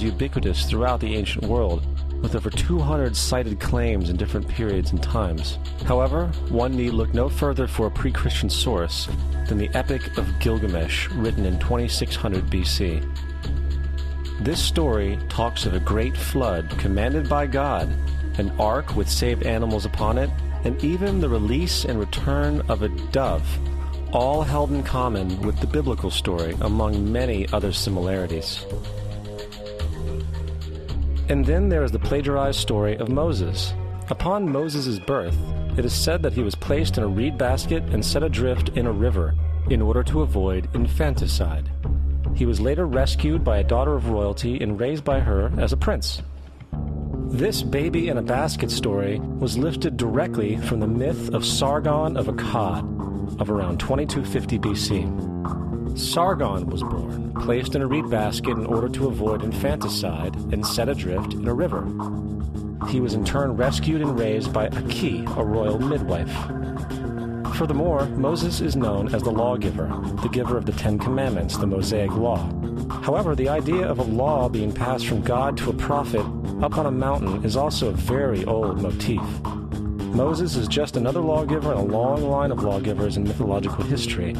was ubiquitous throughout the ancient world, with over 200 cited claims in different periods and times. However, one need look no further for a pre-Christian source than the Epic of Gilgamesh, written in 2600 BC. This story talks of a great flood commanded by God, an ark with saved animals upon it, and even the release and return of a dove, all held in common with the biblical story, among many other similarities. And then there is the plagiarized story of Moses. Upon Moses' birth, it is said that he was placed in a reed basket and set adrift in a river in order to avoid infanticide. He was later rescued by a daughter of royalty and raised by her as a prince. This baby in a basket story was lifted directly from the myth of Sargon of Akkad of around 2250 BC. Sargon was born, placed in a reed basket in order to avoid infanticide, and set adrift in a river. He was in turn rescued and raised by Aki, a royal midwife. Furthermore, Moses is known as the lawgiver, the giver of the Ten Commandments, the Mosaic Law. However, the idea of a law being passed from God to a prophet up on a mountain is also a very old motif. Moses is just another lawgiver in a long line of lawgivers in mythological history.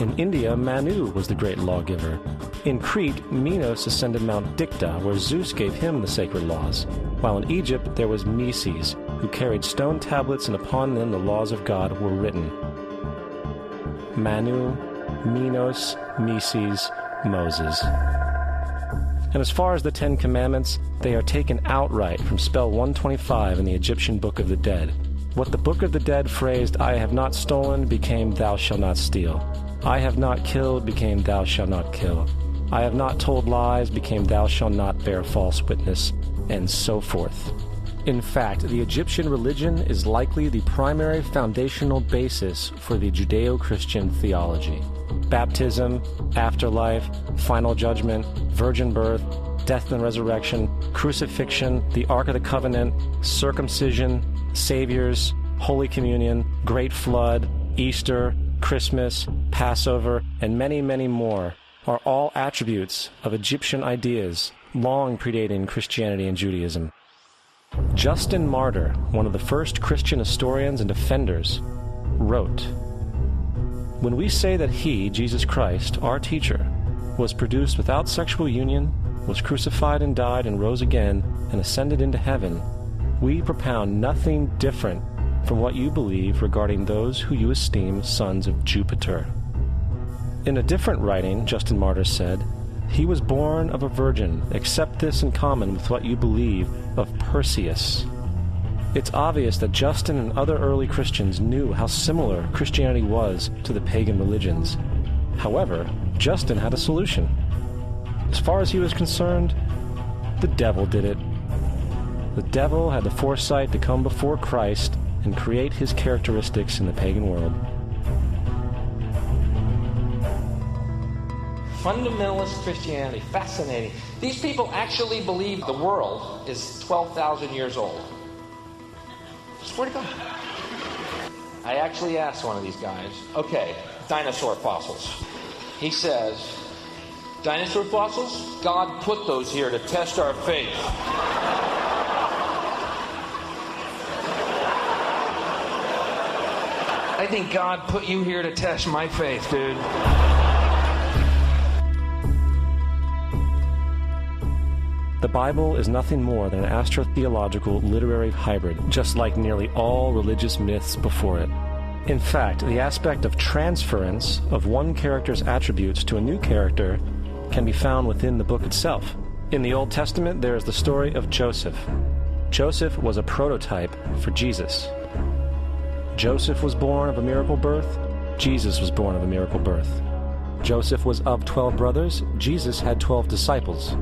In India, Manu was the great lawgiver. In Crete, Minos ascended Mount Dicta, where Zeus gave him the sacred laws, while in Egypt there was Meses, who carried stone tablets, and upon them the laws of God were written. Manu, Minos, Meses, Moses. And as far as the Ten Commandments, they are taken outright from spell 125 in the Egyptian Book of the Dead. What the Book of the Dead phrased, "I have not stolen," became "Thou shalt not steal." "I have not killed," became "Thou shalt not kill." "I have not told lies," became "Thou shalt not bear false witness," and so forth. In fact, the Egyptian religion is likely the primary foundational basis for the Judeo-Christian theology. Baptism, afterlife, final judgment, virgin birth, death and resurrection, crucifixion, the Ark of the Covenant, circumcision, saviors, Holy Communion, Great Flood, Easter, Christmas, Passover, and many, many more are all attributes of Egyptian ideas long predating Christianity and Judaism. Justin Martyr, one of the first Christian historians and defenders, wrote, "When we say that he, Jesus Christ, our teacher, was produced without sexual union, was crucified and died and rose again and ascended into heaven, we propound nothing different from what you believe regarding those who you esteem sons of Jupiter." In a different writing, Justin Martyr said, "He was born of a virgin, accept this in common with what you believe of Perseus." It's obvious that Justin and other early Christians knew how similar Christianity was to the pagan religions. However, Justin had a solution. As far as he was concerned, the devil did it. The devil had the foresight to come before Christ and create his characteristics in the pagan world. Fundamentalist Christianity, fascinating. These people actually believe the world is 12,000 years old. Swear to God. I actually asked one of these guys, okay, dinosaur fossils. He says, dinosaur fossils? God put those here to test our faith. I think God put you here to test my faith, dude. The Bible is nothing more than an astrotheological literary hybrid, just like nearly all religious myths before it. In fact, the aspect of transference of one character's attributes to a new character can be found within the book itself. In the Old Testament, there is the story of Joseph. Joseph was a prototype for Jesus. Joseph was born of a miracle birth. Jesus was born of a miracle birth. Joseph was of 12 brothers. Jesus had 12 disciples.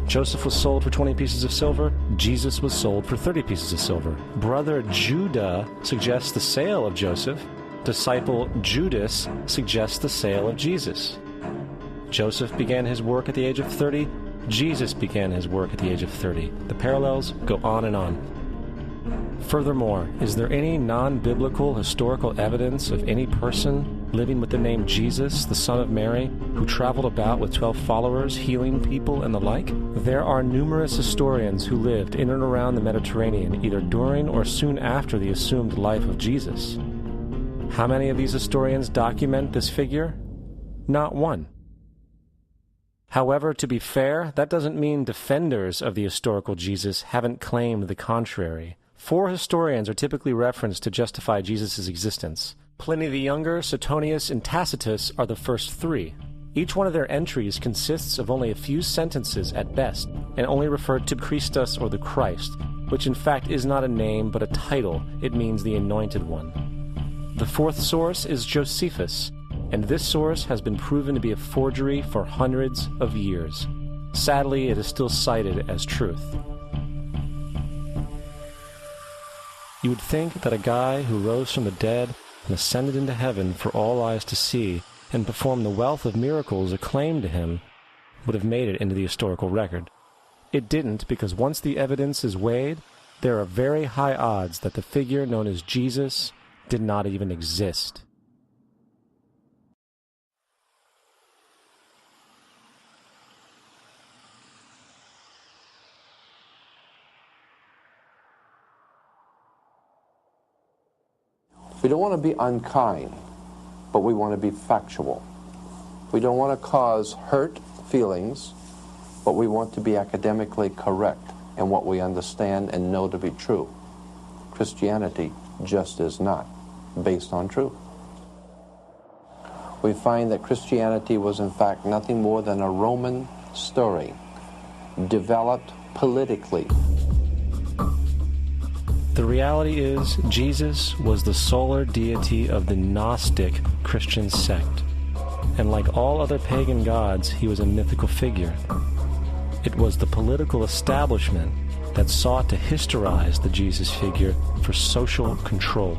Joseph was sold for 20 pieces of silver. Jesus was sold for 30 pieces of silver. Brother Judah suggests the sale of Joseph. Disciple Judas suggests the sale of Jesus. Joseph began his work at the age of 30. Jesus began his work at the age of 30. The parallels go on and on. Furthermore, is there any non-biblical historical evidence of any person living with the name Jesus, the son of Mary, who traveled about with 12 followers, healing people and the like? There are numerous historians who lived in and around the Mediterranean either during or soon after the assumed life of Jesus. How many of these historians document this figure? Not one. However, to be fair, that doesn't mean defenders of the historical Jesus haven't claimed the contrary. 4 historians are typically referenced to justify Jesus' existence. Pliny the Younger, Suetonius, and Tacitus are the first 3. Each one of their entries consists of only a few sentences at best, and only referred to Christus or the Christ, which in fact is not a name but a title. It means the Anointed One. The 4th source is Josephus, and this source has been proven to be a forgery for hundreds of years. Sadly, it is still cited as truth. You would think that a guy who rose from the dead and ascended into heaven for all eyes to see and performed the wealth of miracles acclaimed to him would have made it into the historical record. It didn't, because once the evidence is weighed, there are very high odds that the figure known as Jesus did not even exist. We don't want to be unkind, but we want to be factual. We don't want to cause hurt feelings, but we want to be academically correct in what we understand and know to be true. Christianity just is not based on truth. We find that Christianity was in fact nothing more than a Roman story, developed politically. The reality is, Jesus was the solar deity of the Gnostic Christian sect, and like all other pagan gods, he was a mythical figure. It was the political establishment that sought to historize the Jesus figure for social control.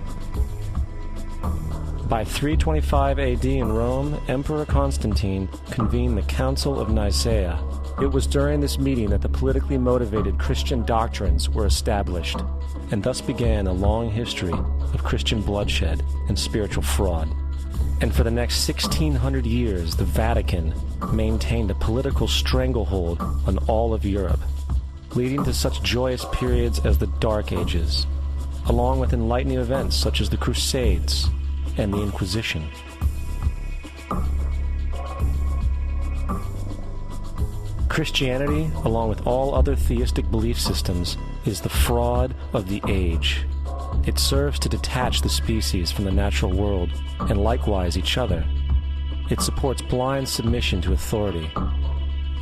By 325 AD in Rome, Emperor Constantine convened the Council of Nicaea. It was during this meeting that the politically motivated Christian doctrines were established, and thus began a long history of Christian bloodshed and spiritual fraud. And for the next 1600 years, the Vatican maintained a political stranglehold on all of Europe, leading to such joyous periods as the Dark Ages, along with enlightening events such as the Crusades and the Inquisition. Christianity, along with all other theistic belief systems, is the fraud of the age. It serves to detach the species from the natural world, and likewise each other. It supports blind submission to authority.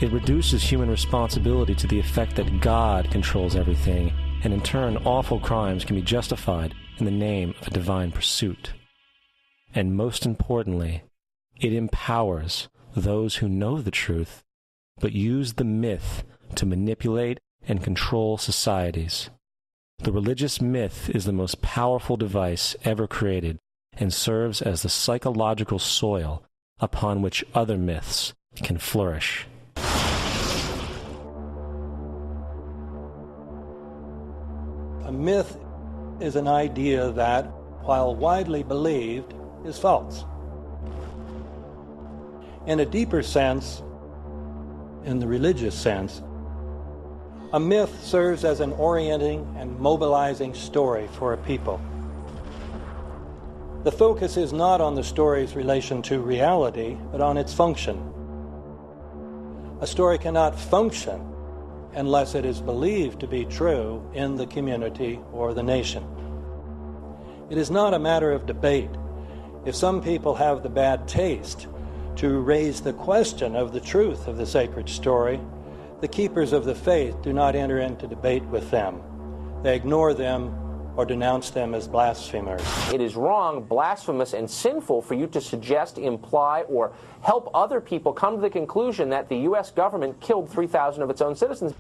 It reduces human responsibility to the effect that God controls everything, and in turn awful crimes can be justified in the name of a divine pursuit. And most importantly, it empowers those who know the truth, but use the myth to manipulate and control societies. The religious myth is the most powerful device ever created and serves as the psychological soil upon which other myths can flourish. A myth is an idea that, while widely believed, is false. In a deeper sense, in the religious sense, a myth serves as an orienting and mobilizing story for a people. The focus is not on the story's relation to reality, but on its function. A story cannot function unless it is believed to be true in the community or the nation. It is not a matter of debate. If some people have the bad taste to raise the question of the truth of the sacred story, the keepers of the faith do not enter into debate with them. They ignore them or denounce them as blasphemers. It is wrong, blasphemous, and sinful for you to suggest, imply, or help other people come to the conclusion that the U.S. government killed 3,000 of its own citizens.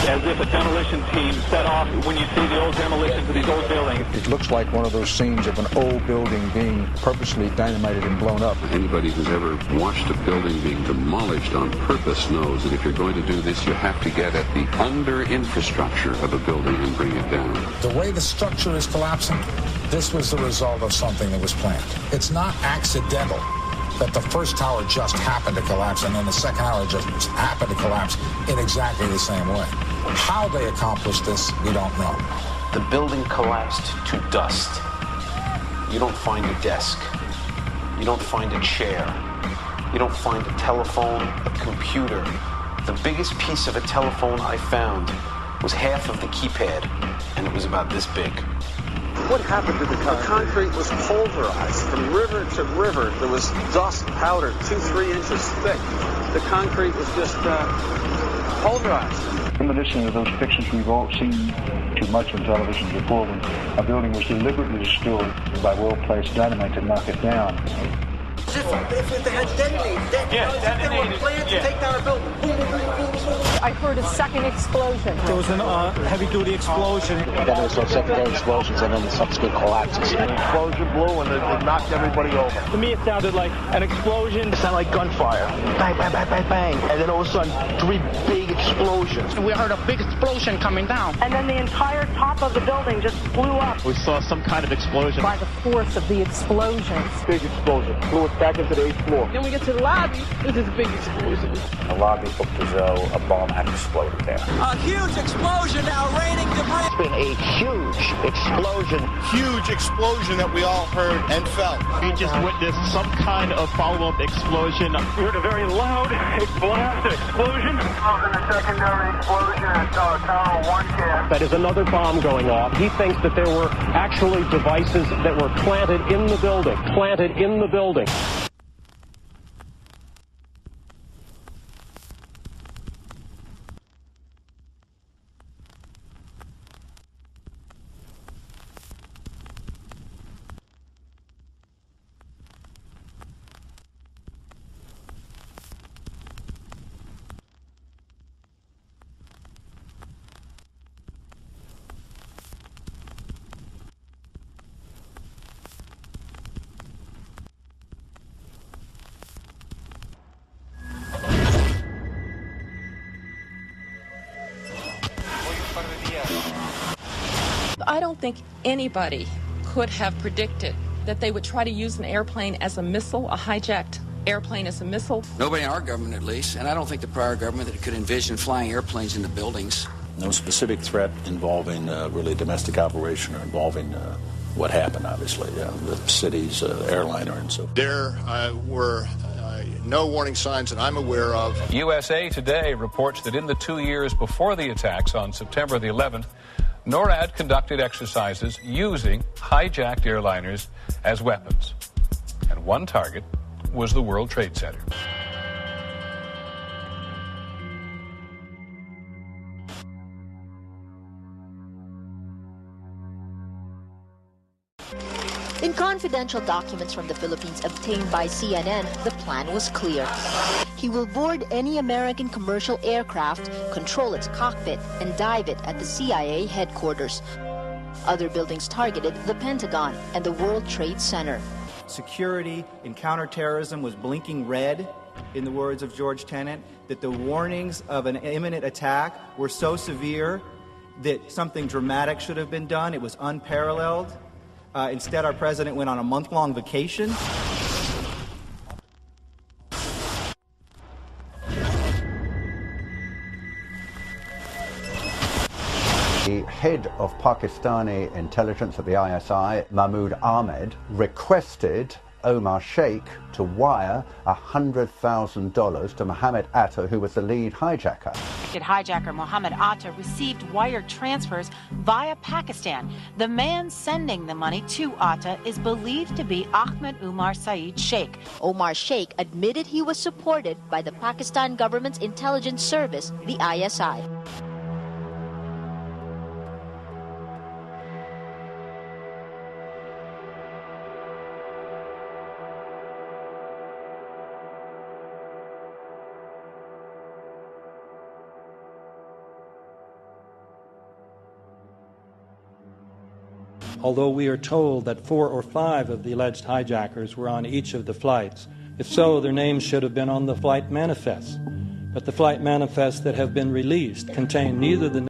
as if a demolition team set off when you see the old demolitions of these old buildings. It looks like one of those scenes of an old building being purposely dynamited and blown up. Anybody who's ever watched a building being demolished on purpose knows that if you're going to do this, you have to get at the under-infrastructure of a building and bring it down. The way the structure is collapsing, this was the result of something that was planned. It's not accidental that the first tower just happened to collapse and then the second tower just happened to collapse in exactly the same way. How they accomplished this, we don't know. The building collapsed to dust. You don't find a desk. You don't find a chair. You don't find a telephone, a computer. The biggest piece of a telephone I found was half of the keypad, and it was about this big. What happened to the concrete? The concrete was pulverized from river to river. There was dust, powder, 2-3 inches thick. The concrete was just pulverized. Reminiscent of those pictures we've all seen too much on television before, when a building was deliberately destroyed by well-placed dynamite to knock it down. If they had detonated, they were planned to take down a building. I heard a second explosion. There was a heavy-duty explosion. Then there was some secondary explosions and then the subsequent collapses. An explosion blew and it knocked everybody over. To me, it sounded like an explosion. It sounded like gunfire. Bang, bang, bang, bang, bang. And then all of a sudden, 3 big explosions. We heard a big explosion coming down. And then the entire top of the building just blew up. We saw some kind of explosion. By the force of the explosion. Big explosion. Blew us back into the 8th floor. Then we get to the lobby. This is a big explosion. The lobby looked as though a bomb had exploded there. A huge explosion now raining debris. It's been a huge explosion. Huge explosion that we all heard and felt. We just witnessed some kind of follow-up explosion. We heard a very loud blast explosion. A secondary explosion at Tower 1 camp. That is another bomb going off. He thinks that there were actually devices that were planted in the building. Planted in the building. I don't think anybody could have predicted that they would try to use an airplane as a missile, a hijacked airplane as a missile. Nobody in our government, at least, and I don't think the prior government that could envision flying airplanes into buildings. No specific threat involving really domestic operation or involving what happened, obviously, the city's airliner and so forth. There were no warning signs that I'm aware of. USA Today reports that in the 2 years before the attacks on September the 11th, NORAD conducted exercises using hijacked airliners as weapons. And one target was the World Trade Center. In confidential documents from the Philippines obtained by CNN, the plan was clear. He will board any American commercial aircraft, control its cockpit, and dive it at the CIA headquarters. Other buildings targeted the Pentagon and the World Trade Center. Security in counterterrorism was blinking red, in the words of George Tenet, that the warnings of an imminent attack were so severe that something dramatic should have been done. It was unparalleled. Instead, our president went on a month-long vacation. The head of Pakistani intelligence at the ISI, Mahmoud Ahmed, requested Omar Sheikh to wire $100,000 to Mohammed Atta, who was the lead hijacker. Hijacker Mohammed Atta received wire transfers via Pakistan. The man sending the money to Atta is believed to be Ahmed Umar Saeed Sheikh. Omar Sheikh admitted he was supported by the Pakistan government's intelligence service, the ISI. although we are told that 4 or 5 of the alleged hijackers were on each of the flights. If so, their names should have been on the flight manifests. But the flight manifests that have been released contain neither the